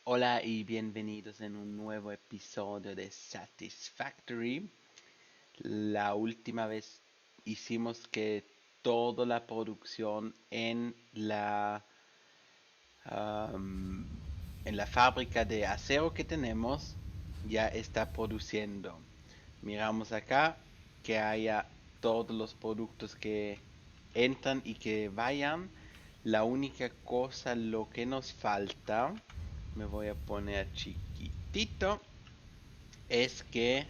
Hola y bienvenidos en un nuevo episodio de Satisfactory. La última vez hicimos que toda la producción am, en la fábrica de acero que tenemos ya está produciendo. Miramos acá que haya todos los productos que entran y que vayan. La única cosa, lo que nos falta, me voy a poner chiquitito, es que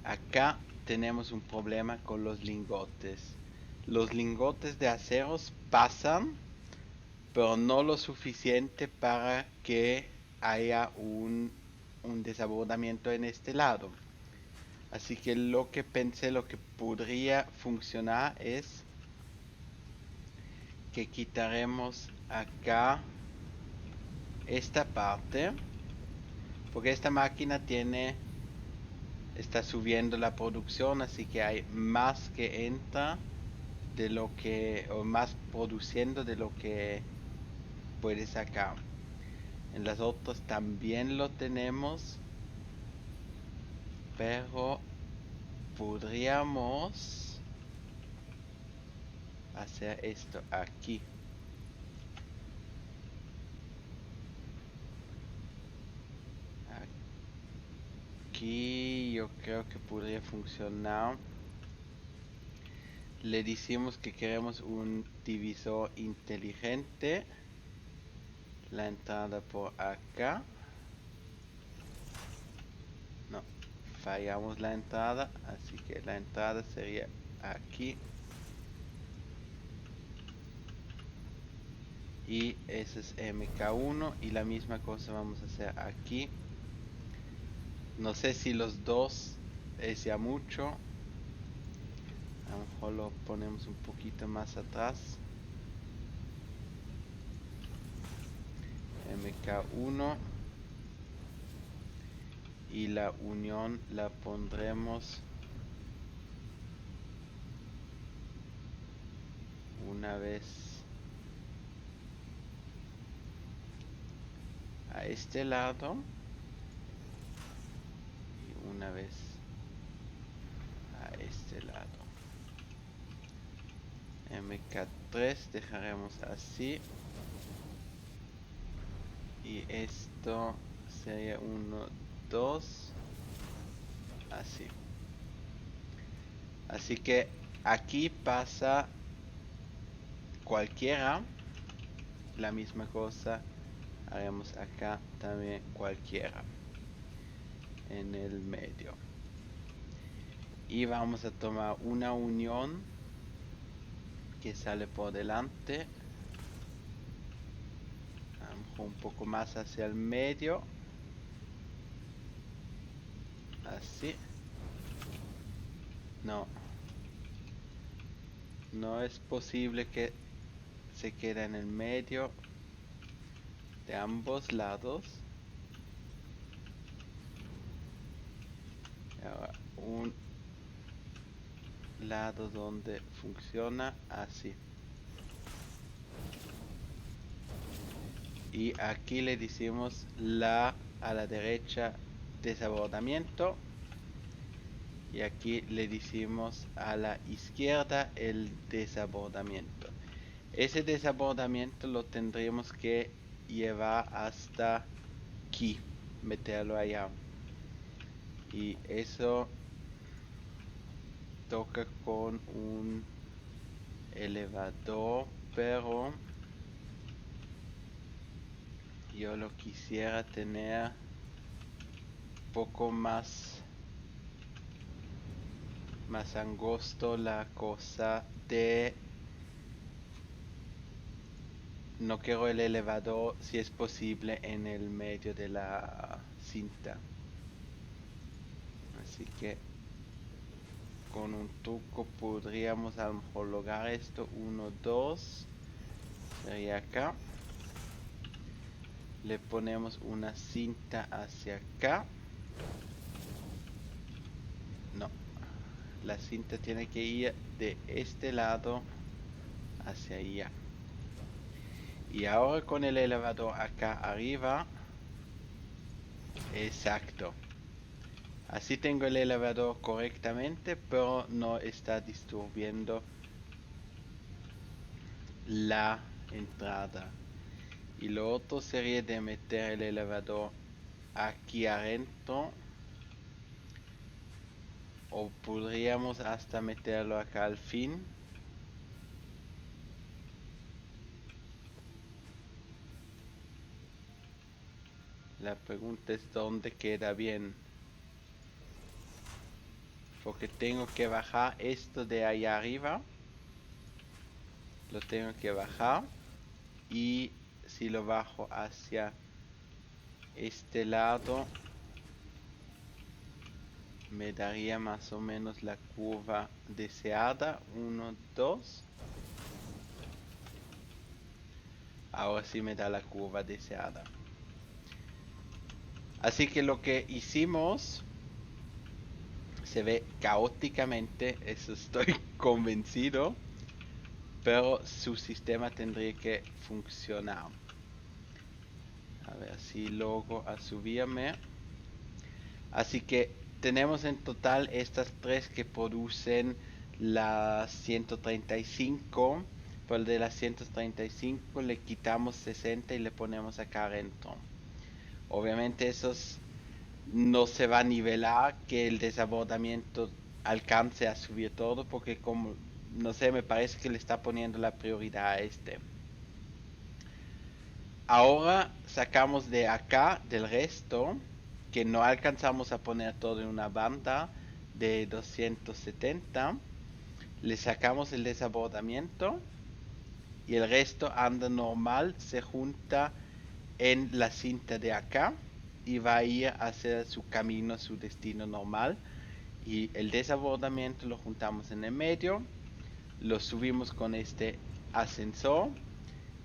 acá tenemos un problema con los lingotes. Los lingotes de aceros pasan, pero no lo suficiente para que haya un desabordamiento en este lado. Así que lo que pensé, lo que podría funcionar es que quitaremos acá esta parte, porque esta máquina está subiendo la producción, así que hay más que entra de lo que, o más produciendo de lo que puede sacar. En las otras también lo tenemos, pero podríamos hacer esto aquí. Aquí yo creo que podría funcionar. Le decimos que queremos un divisor inteligente. La entrada por acá. No, fallamos la entrada, así que la entrada sería aquí. Y ese es MK1 y la misma cosa vamos a hacer aquí. No sé si los dos es ya mucho. A lo mejor lo ponemos un poquito más atrás. MK1 y la unión la pondremos una vez a este lado y una vez a este lado. MK3 dejaremos así y esto sería 1, 2, así. Así que aquí pasa cualquiera, la misma cosa haremos acá también cualquiera en el medio. Y vamos a tomar una unión que sale por delante, a lo mejor un poco más hacia el medio, así. No, no es posible que se quede en el medio de ambos lados. Y ahora un lado donde funciona así. Y aquí le decimos a la derecha desabordamiento. Y aquí le decimos a la izquierda el desabordamiento. Ese desabordamiento lo tendríamos que llevar hasta aquí, meterlo allá. Y eso toca con un elevador, pero yo lo quisiera tener un poco más angosto la cosa de... No quiero el elevador, si es posible, en el medio de la cinta. Así que con un truco podríamos a lo mejor lograr esto. 1, 2. Sería acá. Le ponemos una cinta hacia acá. No. La cinta tiene que ir de este lado hacia allá. Y ahora con el elevador acá arriba Exacto. Así tengo el elevador correctamente, pero no está disturbiendo la entrada. Y lo otro sería de meter el elevador aquí adentro. O podríamos hasta meterlo acá al fin. La pregunta es dónde queda bien. Porque tengo que bajar esto de allá arriba. Lo tengo que bajar. Y si lo bajo hacia este lado, me daría más o menos la curva deseada. 1, 2. Ahora sí me da la curva deseada. Así que lo que hicimos se ve caóticamente, eso estoy convencido, pero su sistema tendría que funcionar. A ver si logro a subirme. Así que tenemos en total estas tres que producen las 135. Por el de las 135 le quitamos 60 y le ponemos acá adentro. Obviamente esos no se va a nivelar que el desabordamiento alcance a subir todo porque como no sé, me parece que le está poniendo la prioridad a este. Ahora sacamos de acá del resto que no alcanzamos a poner todo en una banda de 270. Le sacamos el desabordamiento y el resto anda normal, se junta en la cinta de acá y va a ir hacia su camino, su destino normal. Y el desabordamiento lo juntamos en el medio, lo subimos con este ascensor.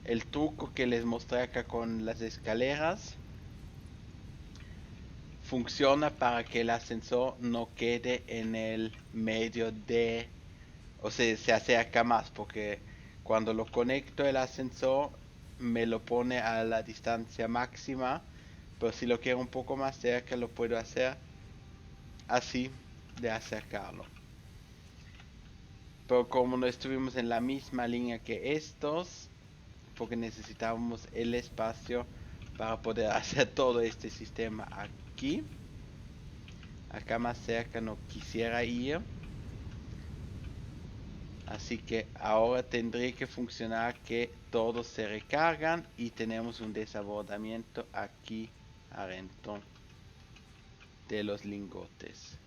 El truco que les mostré acá con las escaleras funciona para que el ascensor no quede en el medio de, o sea, se acerca más, porque cuando lo conecto el ascensor me lo pone a la distancia máxima, pero si lo quiero un poco más cerca lo puedo hacer así de acercarlo. Pero como no estuvimos en la misma línea que estos, porque necesitábamos el espacio para poder hacer todo este sistema aquí. Acá más cerca no quisiera ir. Así que ahora tendría que funcionar que todos se recargan y tenemos un desabordamiento aquí adentro de los lingotes.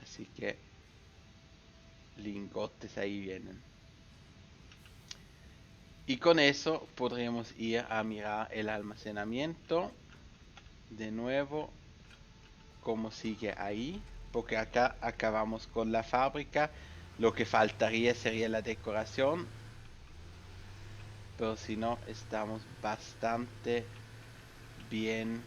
Así que lingotes ahí vienen. Y con eso podremos ir a mirar el almacenamiento. De nuevo, cómo sigue ahí. Porque acá acabamos con la fábrica. Lo que faltaría sería la decoración. Pero si no, estamos bastante bien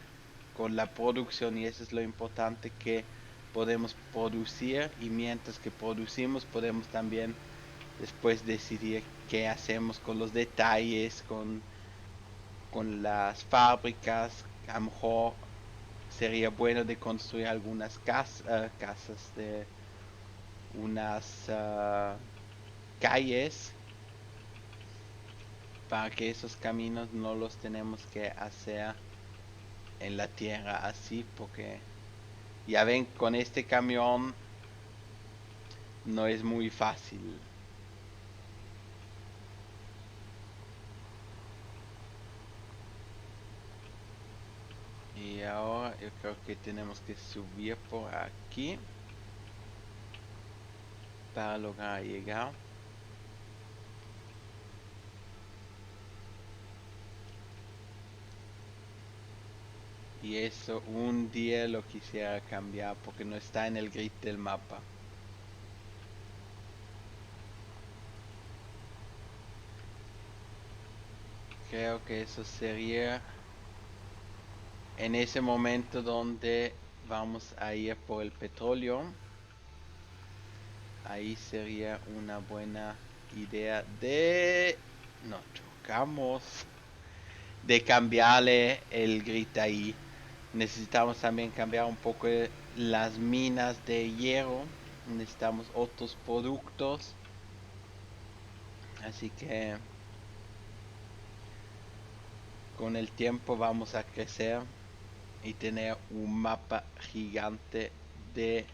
con la producción. Y eso es lo importante, que podemos producir. Y mientras que producimos podemos también después decidir qué hacemos con los detalles, con las fábricas. A lo mejor sería bueno de construir algunas casas de unas calles para que esos caminos no los tenemos que hacer en la tierra así, porque ya ven, con este camión no es muy fácil. Y ahora yo creo que tenemos que subir por aquí para lograr llegar. Y eso un día lo quisiera cambiar porque no está en el grid del mapa. Creo que eso sería en ese momento donde vamos a ir por el petróleo. Ahí sería una buena idea de... No chocamos. De cambiarle el grid ahí. Necesitamos también cambiar un poco las minas de hierro. Necesitamos otros productos. Así que con el tiempo vamos a crecer y tener un mapa gigante de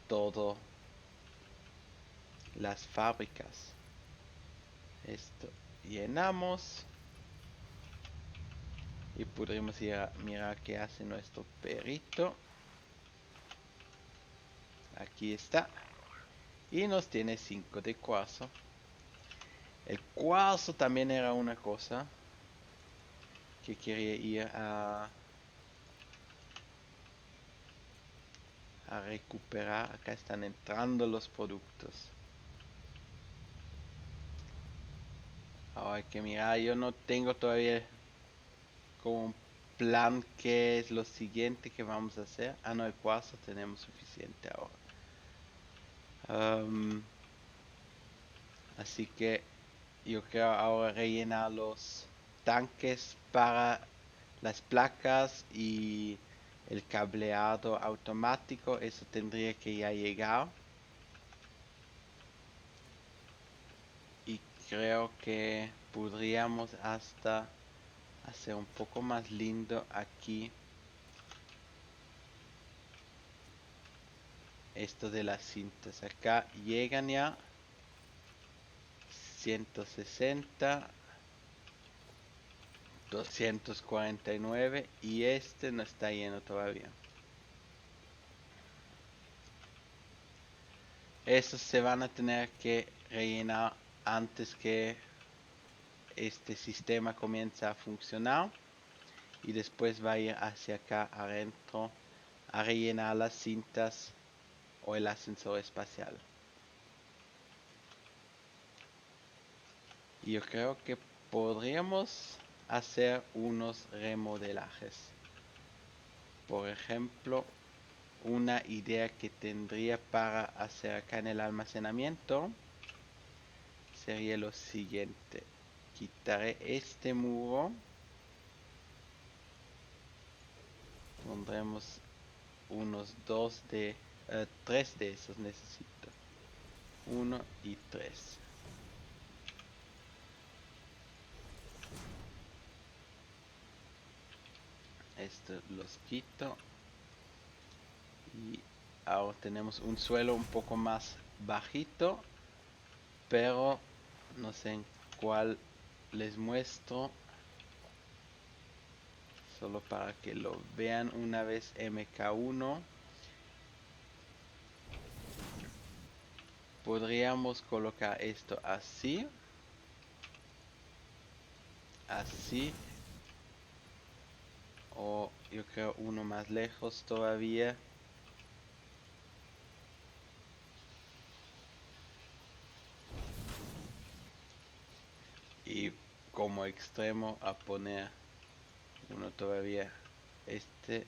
todo las fábricas. Esto llenamos y podremos ir a mirar qué hace nuestro perrito. Aquí está. Y nos tiene 5 de cuarzo. El cuarzo también era una cosa que quería ir a recuperar. Acá están entrando los productos. Ahora hay que mirar, yo no tengo todavía como un plan qué es lo siguiente que vamos a hacer. Ah, no, el cuarzo tenemos suficiente ahora. Así que yo creo ahora rellenar los tanques para las placas y el cableado automático. Eso tendría que ya llegar. Y creo que podríamos hasta hacer un poco más lindo aquí esto de las cintas. Acá llegan ya 160, 249 y este no está lleno todavía. Estos se van a tener que rellenar antes que este sistema comience a funcionar y después va a ir hacia acá adentro a rellenar las cintas o el ascensor espacial. Y yo creo que podríamos hacer unos remodelajes. Por ejemplo, una idea que tendría para hacer acá en el almacenamiento sería lo siguiente. Quitaré este muro. Pondremos unos tres de esos necesito. 1 y 3. Esto los quito. Y ahora tenemos un suelo un poco más bajito. Pero no sé en cuál les muestro. Solo para que lo vean una vez MK1. Podríamos colocar esto así. Así. O yo creo uno más lejos todavía. Y como extremo a poner uno todavía este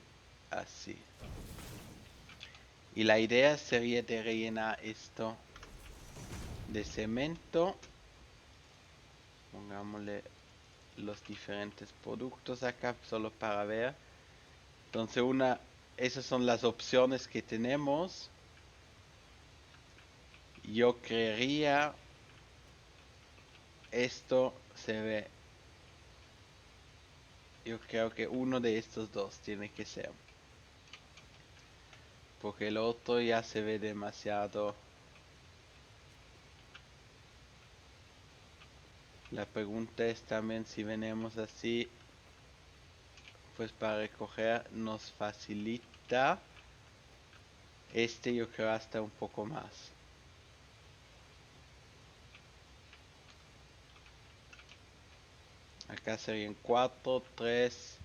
así. Y la idea sería de rellenar esto de cemento. Pongámosle los diferentes productos acá solo para ver. Entonces esas son las opciones que tenemos. Yo creería esto se ve. Yo creo que uno de estos dos tiene que ser. Porque el otro ya se ve demasiado. La pregunta es también si venimos así. Pues para recoger nos facilita. Este yo creo hasta un poco más. Acá serían 4, 3.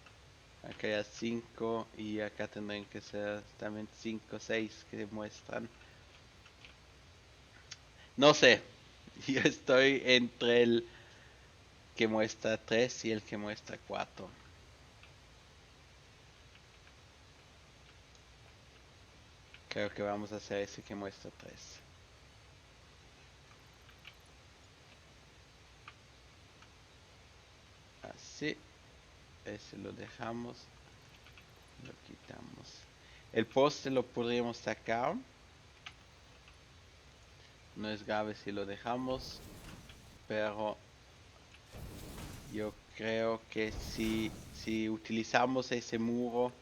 Acá ya 5 y acá tendrían que ser también 5, 6 que muestran. No sé, yo estoy entre el que muestra 3 y el que muestra 4. Creo que vamos a hacer ese que muestra 3. Así, ese lo dejamos Lo quitamos. El poste lo podríamos sacar. No es grave si lo dejamos, pero yo creo que si utilizamos ese muro,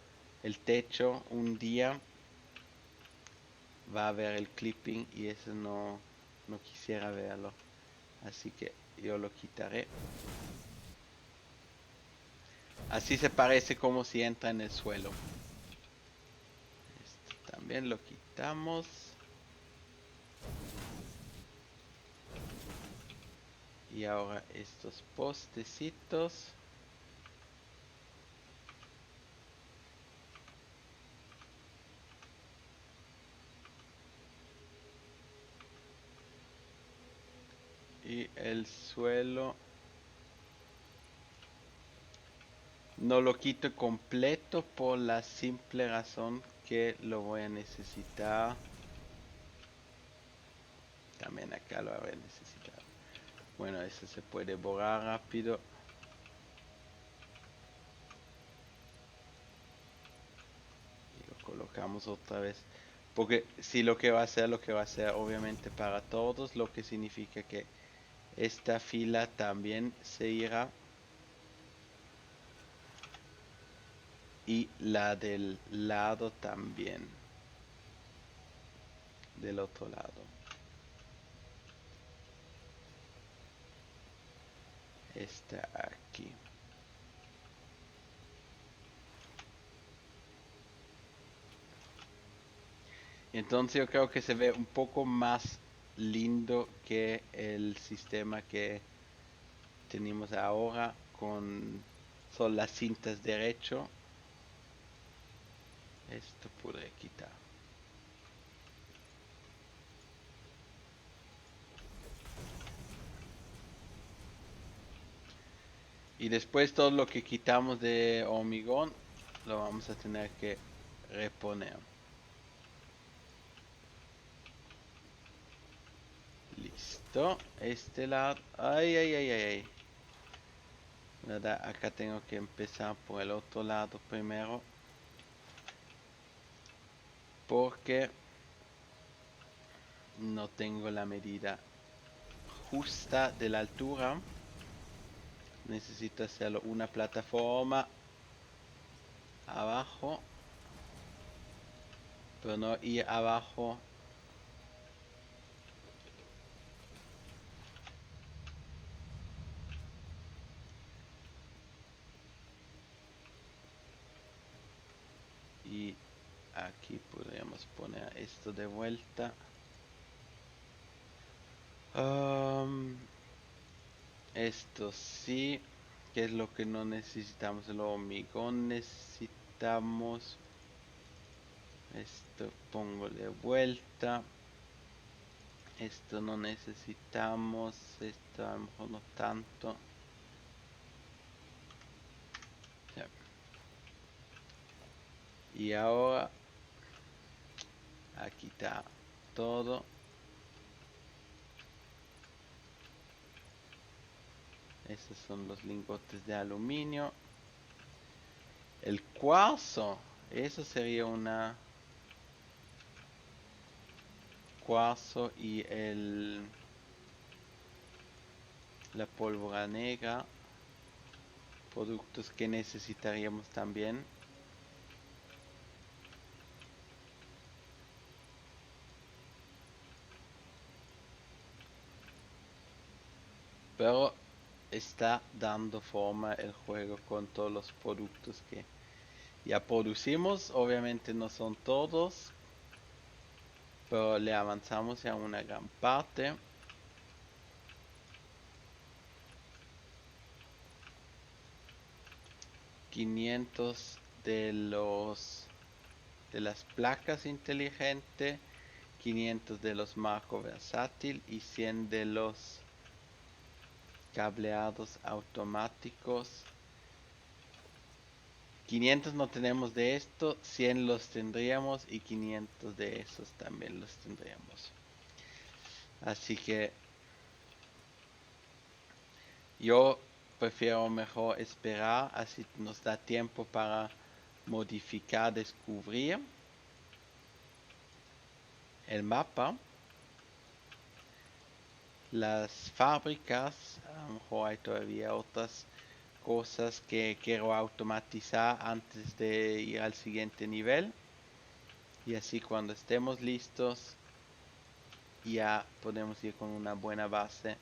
el techo, un día, va a haber el clipping y eso no quisiera verlo. Así que yo lo quitaré. Así se parece como si entra en el suelo. Esto también lo quitamos. Y ahora estos postecitos. Y el suelo no lo quito completo por la simple razón que lo voy a necesitar. También acá lo voy a necesitar. Bueno, eso se puede borrar rápido. Y lo colocamos otra vez. Porque si lo que va a hacer obviamente para todos, lo que significa que esta fila también se irá. Y la del lado también. Del otro lado. Esta aquí. Entonces yo creo que se ve un poco más lindo que el sistema que tenemos ahora con solo las cintas derecho. Esto podré quitar. Y después todo lo que quitamos de hormigón lo vamos a tener que reponer. Listo. Este lado. Ay, ay, ay, ay, ay. ¿Verdad? Acá tengo que empezar por el otro lado primero. Porque no tengo la medida justa de la altura. Necesito hacerlo una plataforma abajo. Pero no ir abajo. Y aquí podríamos poner esto de vuelta. Esto sí, que es lo que no necesitamos, el hormigón necesitamos. Esto pongo de vuelta. Esto no necesitamos, esto a lo mejor no tanto. Ya. Y ahora a quitar todo. Esos son los lingotes de aluminio. El cuarzo, eso sería una cuarzo y la pólvora negra, productos que necesitaríamos también. Pero está dando forma el juego con todos los productos que ya producimos. Obviamente no son todos, pero le avanzamos ya una gran parte. $500 de las placas inteligentes, 500 de los marcos versátil y 100 de los cableados automáticos. 500 no tenemos de esto, 100 los tendríamos y 500 de esos también los tendríamos. Así que yo prefiero mejor esperar, así nos da tiempo para modificar, descubrir el mapa, las fábricas, a lo mejor hay todavía otras cosas que quiero automatizar antes de ir al siguiente nivel, y así cuando estemos listos ya podemos ir con una buena base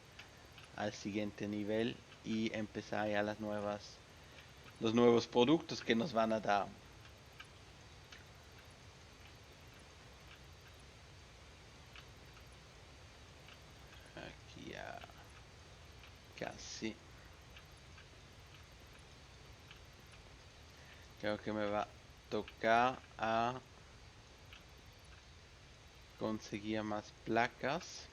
al siguiente nivel y empezar ya los nuevos productos que nos van a dar. Aquí ya casi. Creo que me va a tocar a conseguir más placas.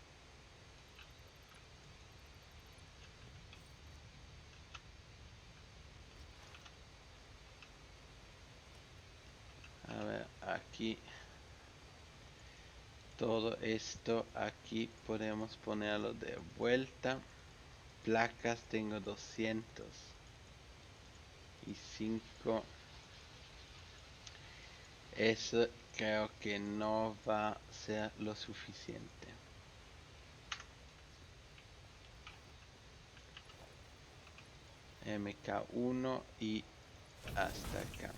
A ver, aquí todo esto aquí podemos ponerlo de vuelta. Placas tengo 205. Eso creo que no va a ser lo suficiente. MK1 y hasta acá.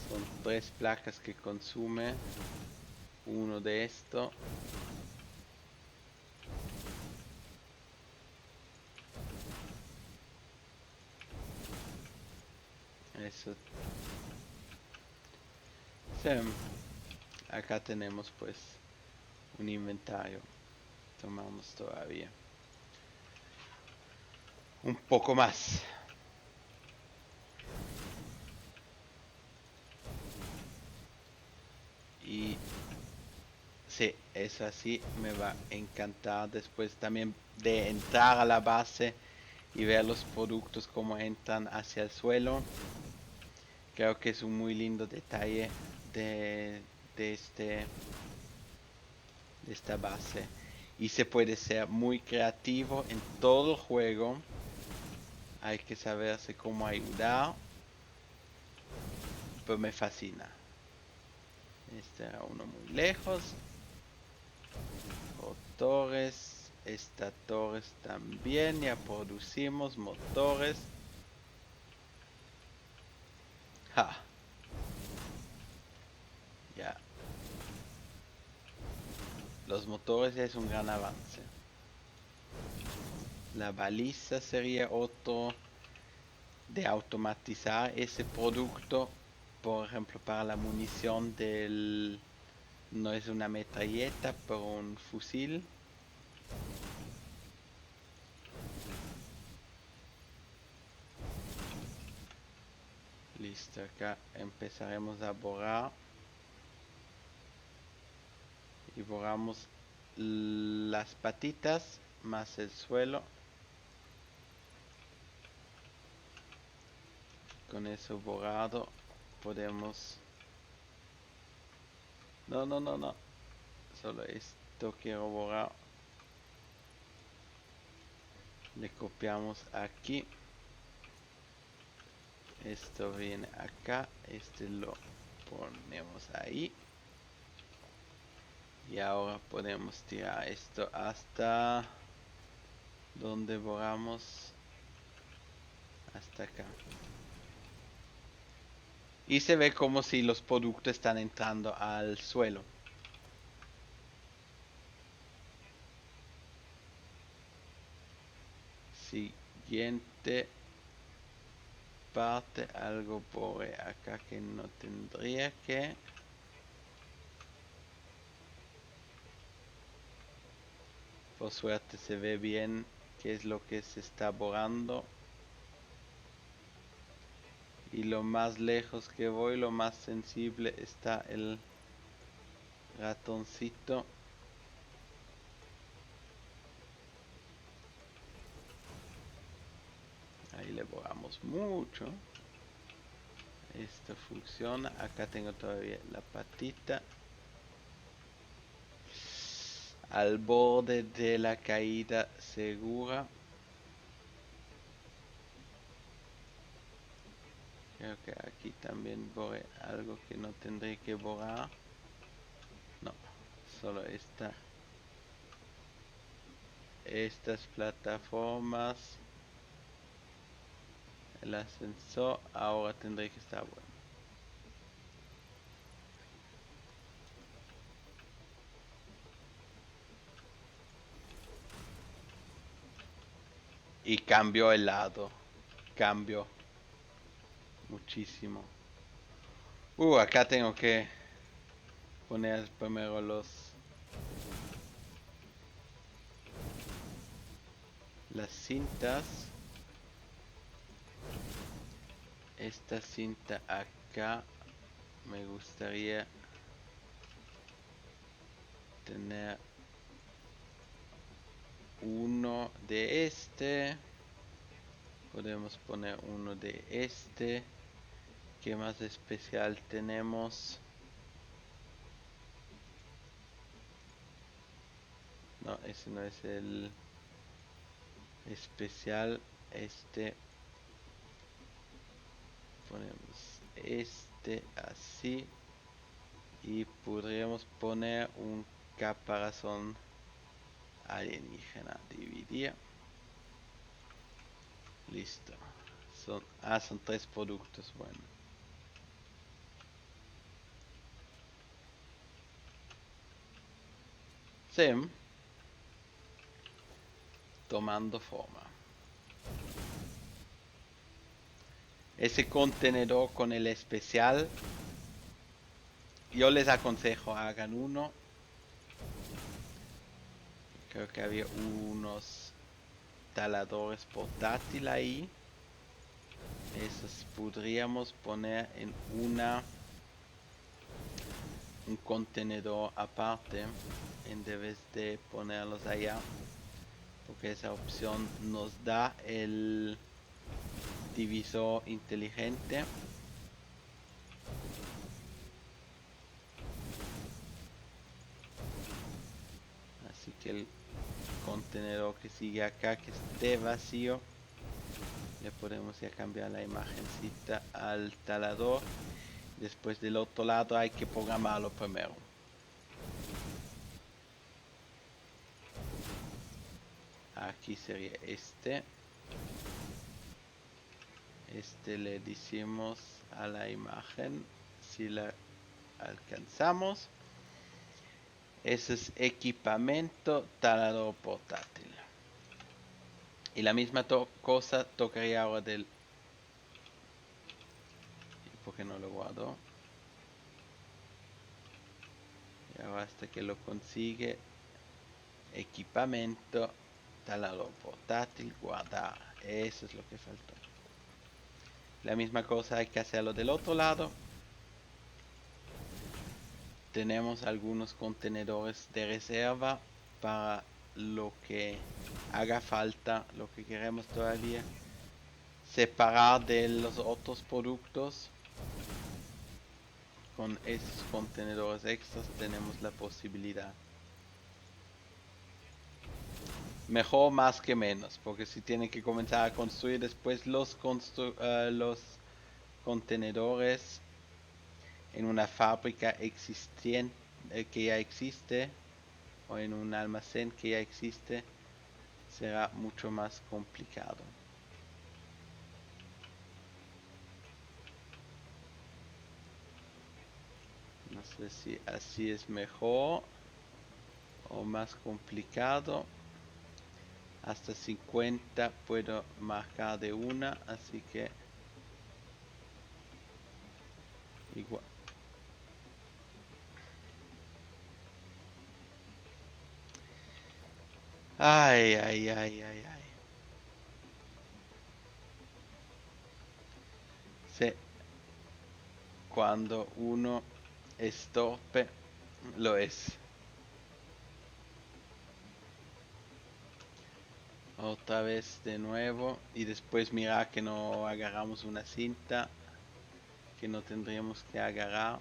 Son 3 placas que consume uno de esto. Eso. Sí. Acá tenemos pues un inventario. Tomamos todavía un poco más. Y sí, eso así me va a encantar después también de entrar a la base y ver los productos como entran hacia el suelo. Creo que es un muy lindo detalle de, de esta base. Y se puede ser muy creativo en todo el juego. Hay que saberse cómo ayudar. Pero me fascina. Este era uno muy lejos. Motores. Esta torres también. Ya producimos motores. Ja. Ya. Los motores es un gran avance. La baliza sería otro de automatizar ese producto. Por ejemplo, para la munición del... No es una metralleta, pero un fusil. Listo, acá empezaremos a borrar. Y borramos las patitas más el suelo. Con eso borrado podemos... No, no, no, no. Solo esto quiero borrar. Le copiamos aquí. Esto viene acá. Este lo ponemos ahí. Y ahora podemos tirar esto hasta donde borramos. Hasta acá. Y se ve como si los productos están entrando al suelo. Siguiente parte, algo por acá que no tendría que. Por suerte se ve bien qué es lo que se está borrando. Y lo más lejos que voy, lo más sensible está el ratoncito. Ahí le borramos mucho. Esto funciona. Acá tengo todavía la patita. al borde de la caída segura. Creo que aquí también borré algo que no tendré que borrar. No, solo estas plataformas. El ascensor ahora tendré que estar bueno. Y cambió el lado. Cambió muchísimo. Acá tengo que poner primero las cintas. Esta cinta acá me gustaría tener uno de este. Podemos poner uno de este. ¿Qué más especial tenemos? No, ese no es el especial. Este. Ponemos este así. Y podríamos poner un caparazón alienígena. Dividir. Listo. Son 3 productos. Bueno. Sí. Tomando forma. Ese contenedor con el especial, yo les aconsejo hagan uno. Creo que había unos taladores portátil ahí. Esos podríamos poner en un contenedor aparte en vez de ponerlos allá, porque esa opción nos da el divisor inteligente. Así que el contenedor que sigue acá, que esté vacío, le podemos ya cambiar la imagencita al talador. Después del otro lado hay que programarlo primero. Aquí sería este. Este le decimos a la imagen si la alcanzamos. Ese es equipamiento talador portátil. Y la misma cosa tocaría ahora del... ¿Por qué no lo guardo? Y ahora hasta que lo consigue. Equipamiento talador portátil, guardar. Eso es lo que faltó. La misma cosa hay que hacerlo del otro lado. Tenemos algunos contenedores de reserva para lo que haga falta, lo que queremos todavía separar de los otros productos. Con estos contenedores extras tenemos la posibilidad. Mejor más que menos, porque si tienen que comenzar a construir después los contenedores en una fábrica existente que ya existe, o en un almacén que ya existe, será mucho más complicado. No sé si así es mejor o más complicado. Hasta 50 puedo marcar de una, así que igual. Ay, ay, ay, ay, ay. Sí, cuando uno es torpe, lo es. Otra vez de nuevo y después mira que no agarramos una cinta que no tendríamos que agarrar.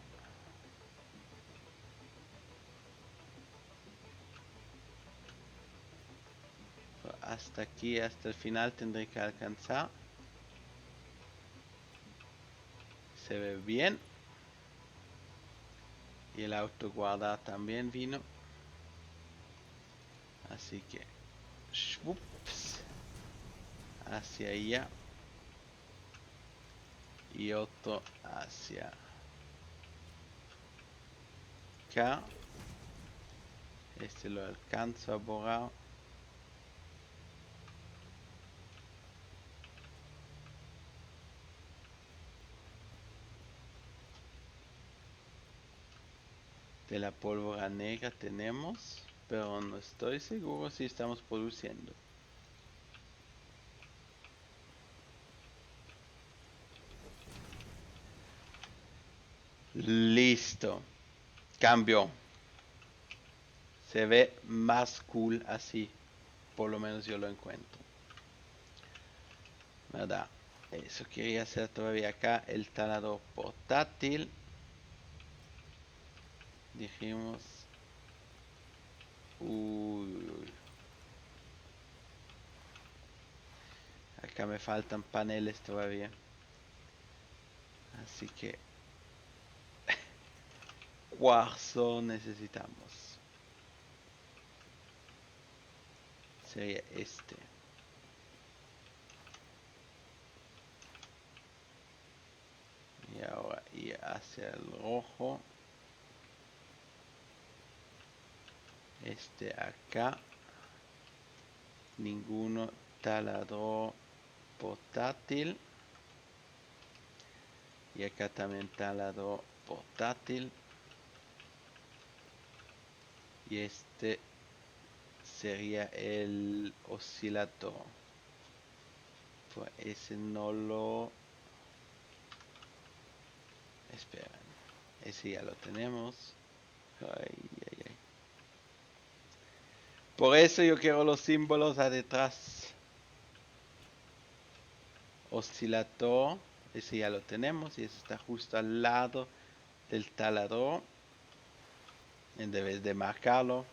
hasta aquí, hasta el final tendré que alcanzar. Se ve bien. Y el autoguardar también vino. Así que ups, hacia allá y otro hacia acá. Este lo alcanzo a borrar. De la pólvora negra tenemos, pero no estoy seguro si estamos produciendo. Listo. Cambio. Se ve más cool así. Por lo menos yo lo encuentro. ¿Verdad? Eso quería hacer todavía acá. El taladro portátil. Dijimos. Uy. Acá me faltan paneles todavía. Así que cuarzo necesitamos. Sería este. Y ahora ir hacia el rojo. Este acá. Ninguno taladro portátil. Y acá también taladro portátil. Y este sería el oscilador. Pues ese no lo... Esperen. Ese ya lo tenemos. Ay, ay, ay. Por eso yo quiero los símbolos a detrás. Oscilador. Ese ya lo tenemos. Y ese está justo al lado del taladro. En vez de marcarlo.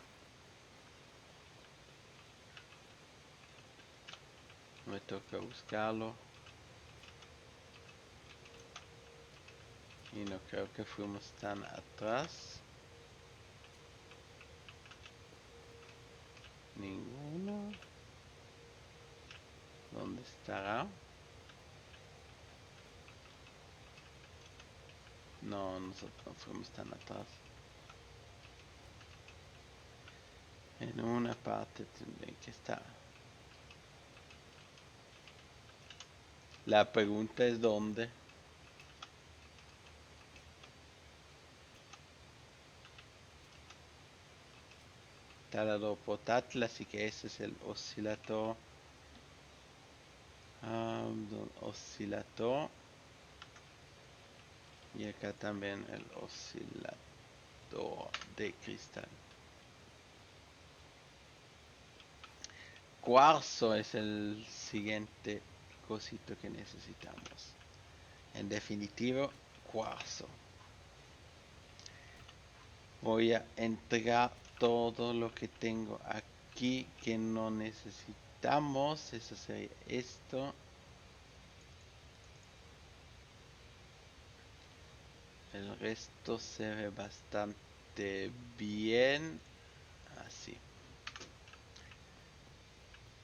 Me toca buscarlo. Y no creo que fuimos tan atrás. Ninguno. ¿Dónde estará? No, nosotros no fuimos tan atrás. En una parte tendría que estar. La pregunta es dónde. Taladro portátil, así que ese es el oscilador. Oscilador. Y acá también el oscilador de cristal. Cuarzo es el siguiente cosito que necesitamos. En definitivo, cuarzo. Voy a entregar todo lo que tengo aquí que no necesitamos. Eso sería esto. El resto se ve bastante bien. Así.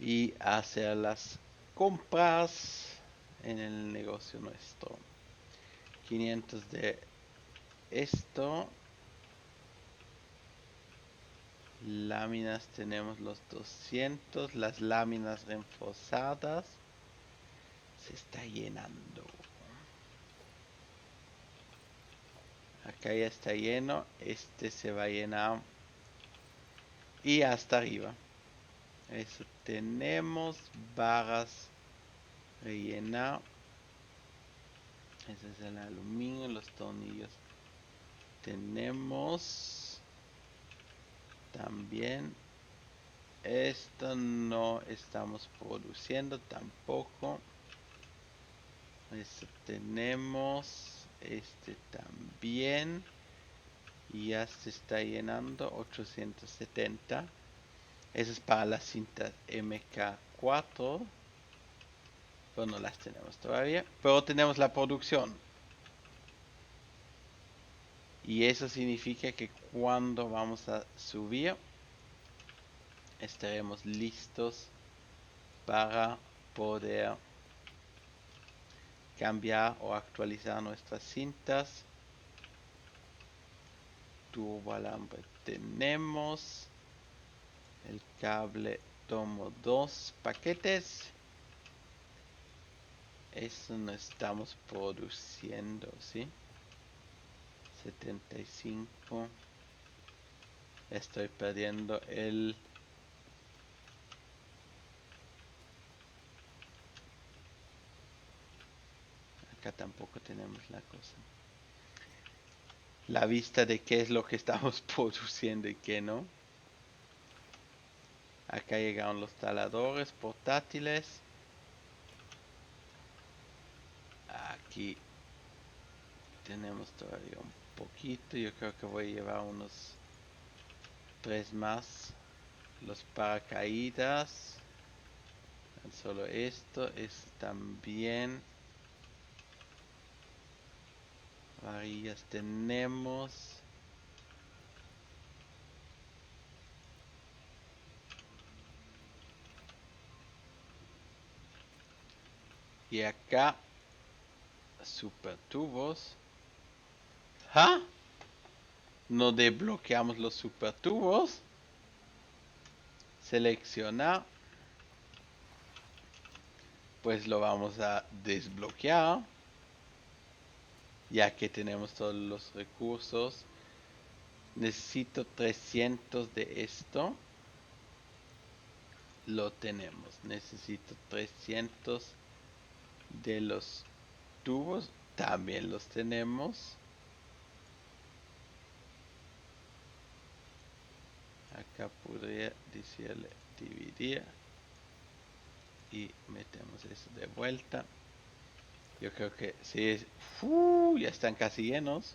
Y hacer las compras en el negocio nuestro. 500 de esto. Láminas tenemos los 200. Las láminas reforzadas. Se está llenando. Acá ya está lleno. Este se va a llenar. Y hasta arriba. Eso tenemos. Barras rellenar. Ese es el aluminio. Los tornillos. Tenemos. También. Esto no estamos produciendo tampoco. Eso tenemos. Este también. Y ya se está llenando. 870. Eso es para las cintas MK 4. Pero no las tenemos todavía. Pero tenemos la producción. Y eso significa que cuando vamos a subir, estaremos listos para poder cambiar o actualizar nuestras cintas. Turbo alambre tenemos. El cable tomo 2 paquetes. Eso no estamos produciendo, ¿sí? 75. Estoy perdiendo el... Acá tampoco tenemos la cosa. La vista de qué es lo que estamos produciendo y qué no. Acá llegaron los taladores portátiles. Aquí tenemos todavía un poquito. Yo creo que voy a llevar unos 3 más. Los paracaídas. Solo esto es también. Varillas tenemos. Y acá super tubos. ¿Ah? No desbloqueamos los super tubos. Seleccionar. Pues lo vamos a desbloquear. Ya que tenemos todos los recursos. Necesito 300 de esto. Lo tenemos. Necesito 300 de los tubos. También los tenemos. Acá podría decirle dividir. Y metemos eso de vuelta. Yo creo que sí. Ya están casi llenos.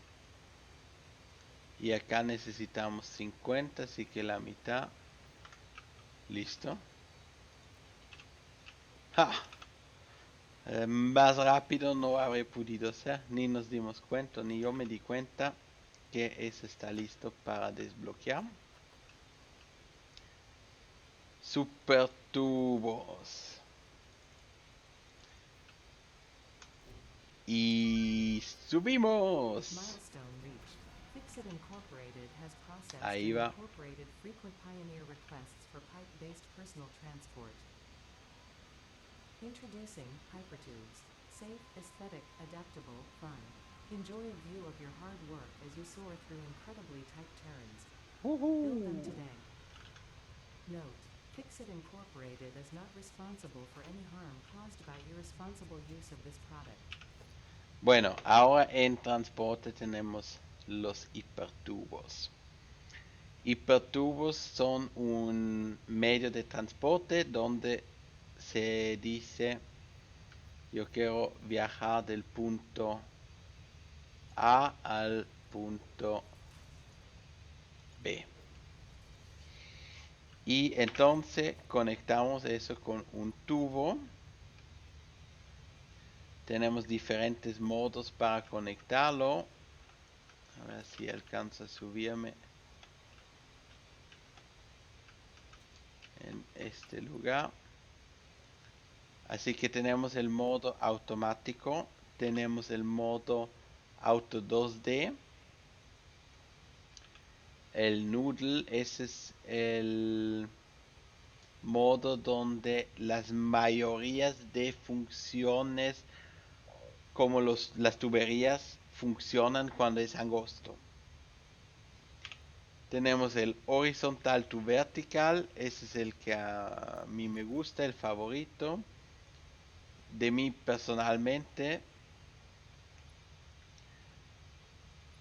Y acá necesitamos 50, así que la mitad. Listo. ¡Ja! Más rápido no habré podido ser. Ni nos dimos cuenta, ni yo me di cuenta que eso está listo para desbloquear. Super tubos. Y subimos. Milestone reached. Fixit Incorporated has processed Ahí and va. incorporated frequent Pioneer requests for pipe-based personal transport. Introducing Hypertubes. Safe, aesthetic, adaptable, fun. Enjoy a view of your hard work as you soar through incredibly tight turns. Build them today. Note: Fixit Incorporated is not responsible for any harm caused by irresponsible use of this product. Bueno, ahora en transporte tenemos los hipertubos. Hipertubos son un medio de transporte donde se dice yo quiero viajar del punto A al punto B. Y entonces conectamos eso con un tubo. Tenemos diferentes modos para conectarlo. A ver si alcanza a subirme en este lugar. Así que tenemos el modo automático. Tenemos el modo auto 2D. El noodle, ese es el modo donde las mayorías de funciones como las tuberías funcionan cuando es angosto. Tenemos el horizontal to vertical, ese es el que a mí me gusta, el favorito de mí personalmente.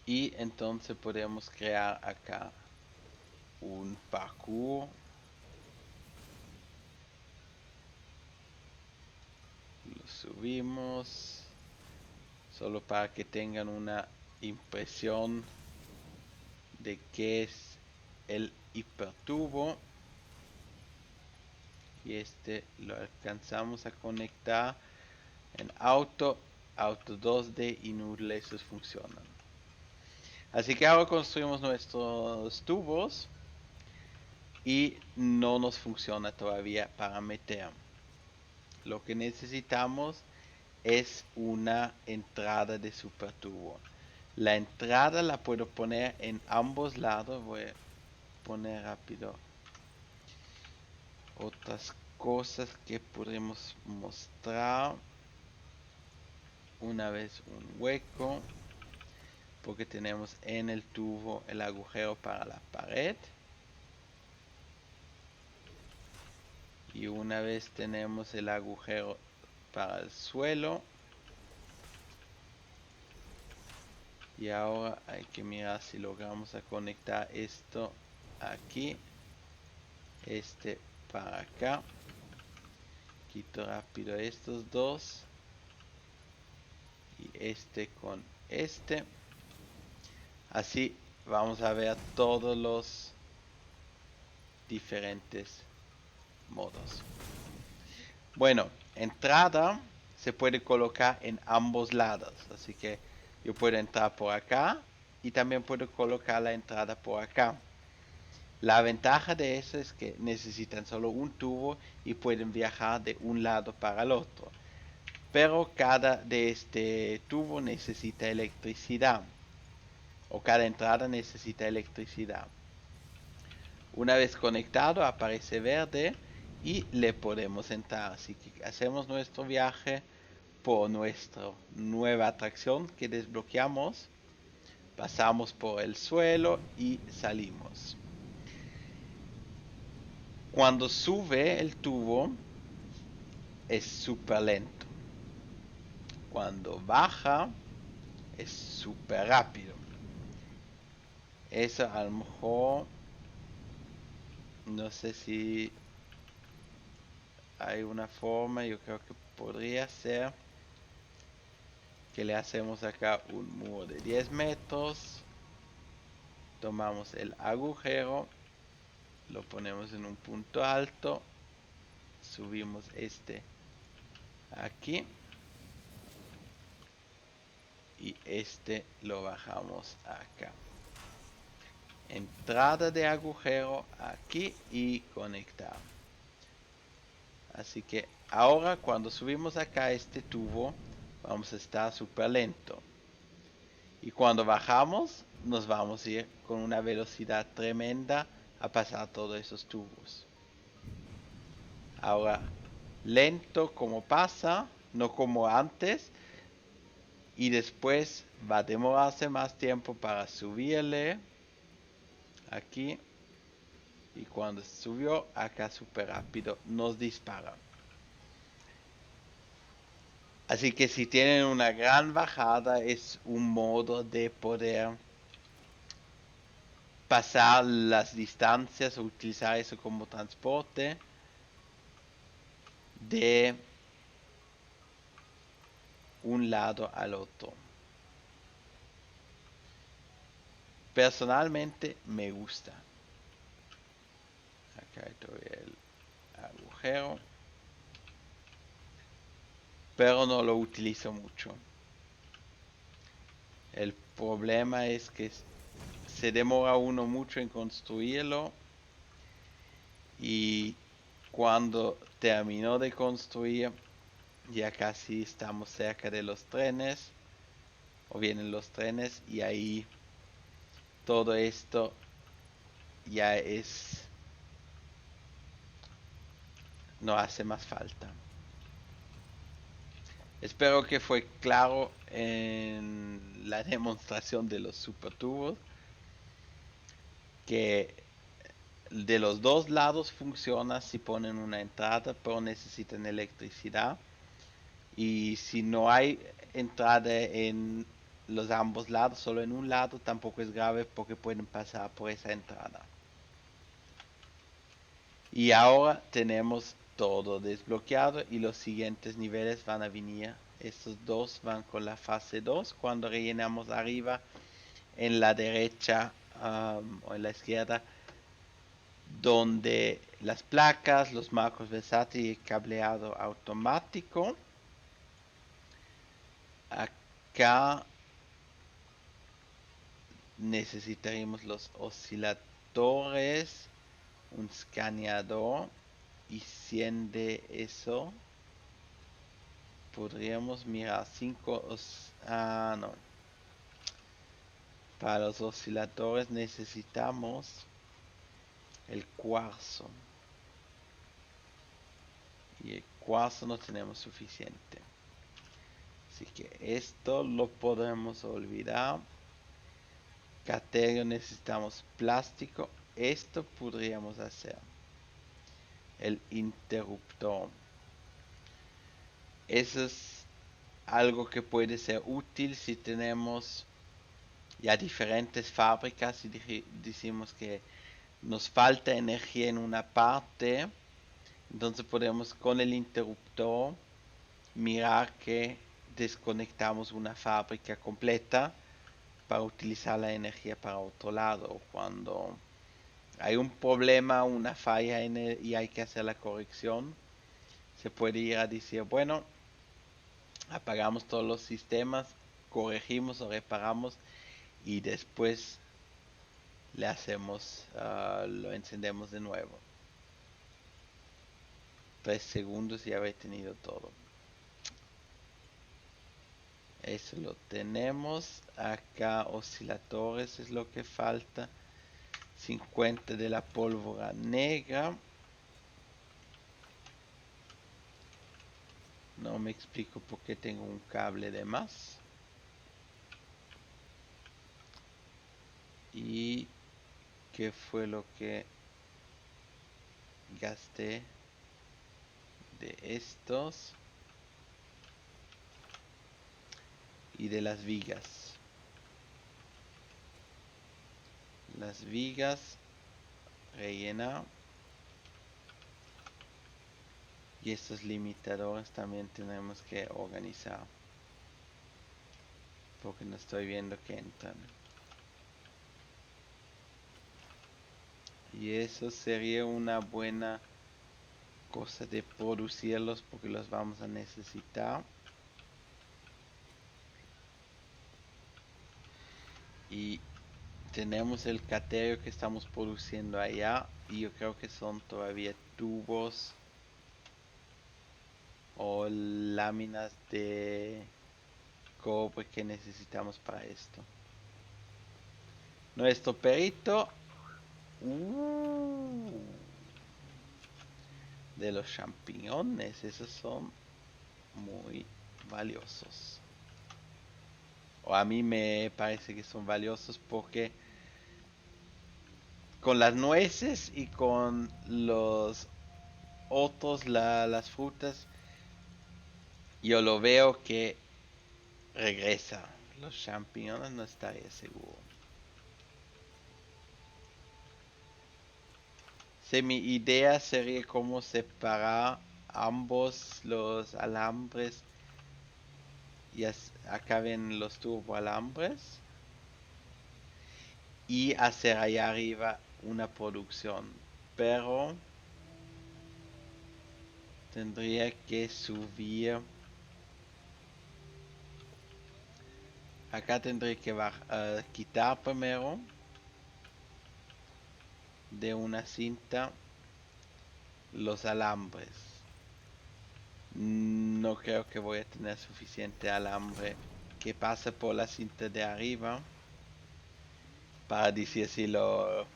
Y entonces podemos crear acá un parkour. Lo subimos solo para que tengan una impresión de qué es el hipertubo. y este lo alcanzamos a conectar en auto 2D y Noodle, esos funcionan. Así que ahora construimos nuestros tubos y no nos funciona todavía para meter. Lo que necesitamos es una entrada de super tubo. La entrada la puedo poner en ambos lados. Voy a poner rápido otras cosas que podemos mostrar. Una vez un hueco, porque tenemos en el tubo el agujero para la pared. Y una vez tenemos el agujero para el suelo. Y ahora hay que mirar si logramos a conectar esto aquí. Este para acá. Quito rápido estos dos. Y este con este. Así vamos a ver todos los diferentes modos. Bueno, entrada se puede colocar en ambos lados. Así que yo puedo entrar por acá y también puedo colocar la entrada por acá. La ventaja de eso es que necesitan solo un tubo y pueden viajar de un lado para el otro. Pero cada de este tubo necesita electricidad. O cada entrada necesita electricidad. Una vez conectado aparece verde y le podemos entrar. Así que hacemos nuestro viaje por nuestra nueva atracción que desbloqueamos. Pasamos por el suelo y salimos. Cuando sube el tubo es súper lento. Cuando baja es súper rápido. Eso a lo mejor no sé si hay una forma, yo creo que podría ser que le hacemos acá un muro de 10 metros. Tomamos el agujero, lo ponemos en un punto alto, subimos este aquí y este lo bajamos acá. Entrada de agujero aquí y conectar. Así que ahora cuando subimos acá este tubo vamos a estar súper lento. Y cuando bajamos nos vamos a ir con una velocidad tremenda a pasar todos esos tubos. Ahora, lento como pasa, no como antes. Y después va a demorarse más tiempo para subirle aquí. Y cuando subió acá súper rápido nos dispara. Así que si tienen una gran bajada es un modo de poder pasar las distancias o utilizar eso como transporte de un lado al otro. Personalmente me gusta. Acá estoy el agujero, pero no lo utilizo mucho. El problema es que se demora uno mucho en construirlo y cuando terminó de construir ya casi estamos cerca de los trenes o vienen los trenes y ahí todo esto ya no hace más falta. Espero que fue claro en la demostración de los supertubos que de los dos lados funciona si ponen una entrada, pero necesitan electricidad. Y si no hay entrada en los ambos lados, solo en un lado, tampoco es grave porque pueden pasar por esa entrada. Y ahora tenemos todo desbloqueado y los siguientes niveles van a venir. Estos dos van con la fase 2 cuando rellenamos arriba en la derecha o en la izquierda donde las placas, los marcos versátiles y el cableado automático. Acá necesitaremos los osciladores, un escaneador y 100 de eso. Podríamos mirar 5 no. Para los osciladores necesitamos el cuarzo. Y el cuarzo no tenemos suficiente. Así que esto lo podemos olvidar. Caterio necesitamos plástico. Esto podríamos hacer. El interruptor. Eso es algo que puede ser útil si tenemos ya diferentes fábricas y decimos que nos falta energía en una parte. Entonces podemos con el interruptor mirar que desconectamos una fábrica completa para utilizar la energía para otro lado. Cuando hay un problema, una falla y hay que hacer la corrección, se puede ir a decir, bueno, apagamos todos los sistemas, corregimos o reparamos y después le hacemos, lo encendemos de nuevo. 3 segundos y haber tenido todo. Eso lo tenemos. Acá osciladores es lo que falta. 50 de la pólvora negra. No me explico por qué tengo un cable de más. Y qué fue lo que gasté de estos. Y de las vigas. Las vigas rellenar. Y estos limitadores también tenemos que organizar. Porque no estoy viendo que entran. Y eso sería una buena cosa de producirlos porque los vamos a necesitar. Y tenemos el caterio que estamos produciendo allá. Y yo creo que son todavía tubos o láminas de cobre que necesitamos para esto. Nuestro perito de los champiñones, esos son muy valiosos. O a mí me parece que son valiosos porque con las nueces y con los otros, las frutas, yo lo veo que regresa. Los champiñones no estaría seguro. Sí, mi idea sería cómo separar ambos los alambres y acá ven los turboalambres y hacer allá arriba una producción. Pero tendría que subir. Acá tendré que quitar primero de una cinta los alambres. No creo que voy a tener suficiente alambre que pase por la cinta de arriba para decir si lo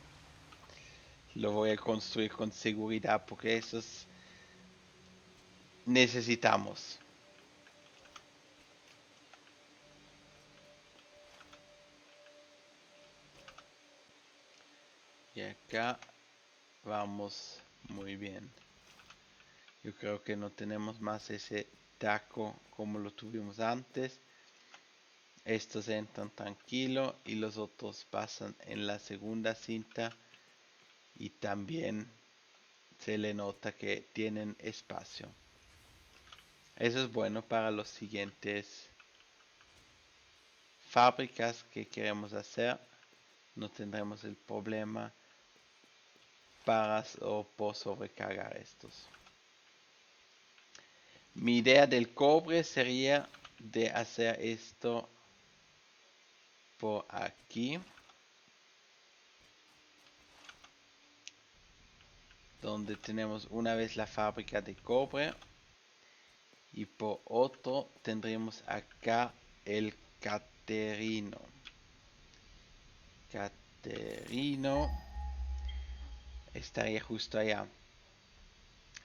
voy a construir con seguridad porque esos necesitamos. Y acá vamos muy bien. Yo creo que no tenemos más ese taco como lo tuvimos antes. Estos entran tranquilo y los otros pasan en la segunda cinta y también se le nota que tienen espacio. Eso es bueno para los siguientes fábricas que queremos hacer. No tendremos el problema o por sobrecargar estos. Mi idea del cobre sería de hacer esto por aquí, donde tenemos una vez la fábrica de cobre, y por otro tendremos acá el Caterino. Caterino estaría justo allá.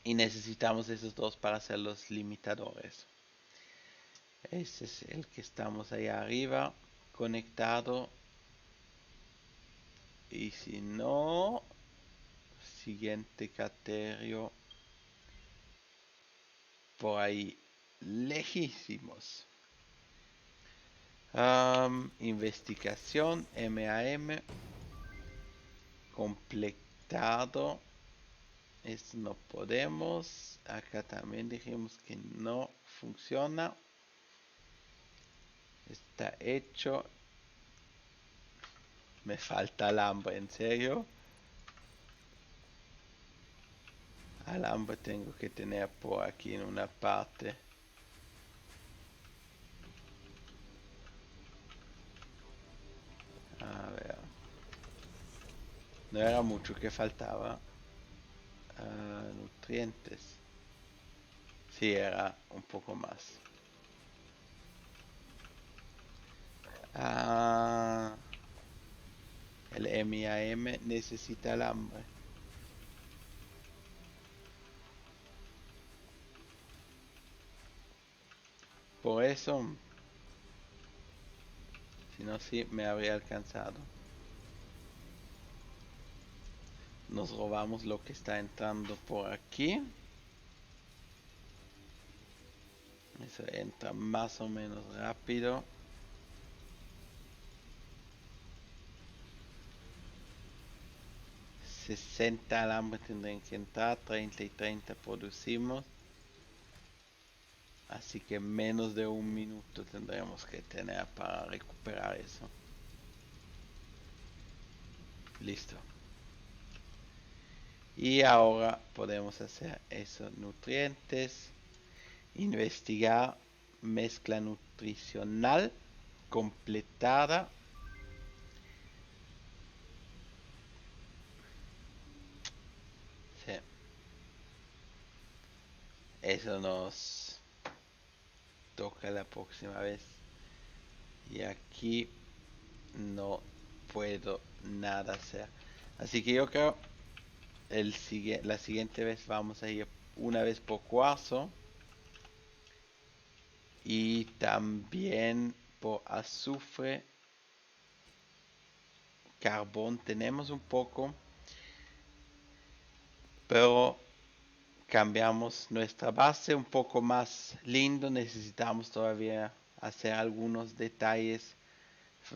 Y necesitamos esos dos para hacer los limitadores. Ese es el que estamos allá arriba, conectado. Y si no, siguiente caterio por ahí lejísimos. Investigación, MAM, completado. Esto no podemos. Acá también dijimos que no funciona. Está hecho. Me falta alambre, en serio. Alambre tengo que tener por aquí en una parte. A ver. No era mucho que faltaba. Nutrientes. Sí, era un poco más. El MAM necesita alambre. Por eso, si no, sí me habría alcanzado. Nos robamos lo que está entrando por aquí. Eso entra más o menos rápido. $60 alambre tendrían que entrar, 30 y 30 producimos. Así que menos de un minuto tendremos que tener para recuperar eso. Listo. Y ahora podemos hacer esos nutrientes. Investigar mezcla nutricional completada. Sí. Eso nos toca la próxima vez. Y aquí no puedo nada hacer. Así que yo creo la siguiente vez vamos a ir una vez por cuarzo. Y también por azufre. Carbón tenemos un poco. Pero cambiamos nuestra base un poco más lindo. Necesitamos todavía hacer algunos detalles.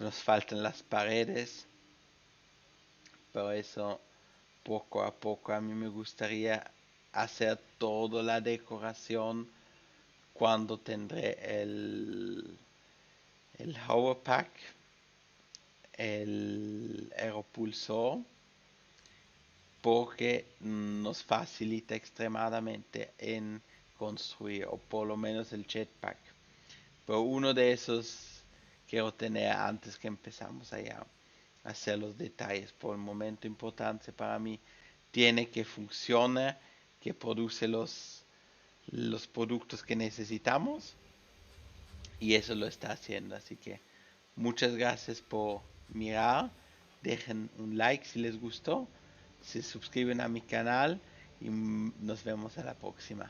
Nos faltan las paredes. Pero eso poco a poco. A mí me gustaría hacer toda la decoración cuando tendré el Hover Pack, el aeropulsor, porque nos facilita extremadamente en construir, o por lo menos el jetpack. Pero uno de esos quiero tener antes que empezamos allá a hacer los detalles. Por el momento importante para mí tiene que funcionar, que produce los productos que necesitamos, y eso lo está haciendo. Así que muchas gracias por mirar. Dejen un like si les gustó. Se suscriben a mi canal y nos vemos a la próxima.